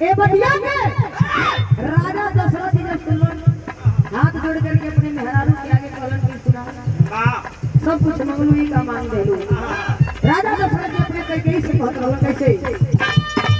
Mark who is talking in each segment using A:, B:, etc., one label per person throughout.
A: ए बटिया के राजा दशरथ जी जब सुनलन हाथ जोड़ करके अपने मेहरारू के आगे कहलन कि सुना सब कुछ मंगलू ही का मांग देलू। राजा दशरथ जी अपने कैकेयी से कहत रहलन कैसे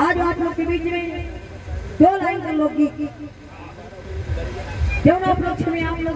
A: आज आप लोग के बीच में 2 लाइन का लोकगीत क्यों ना आप लोग सुने। आप लोग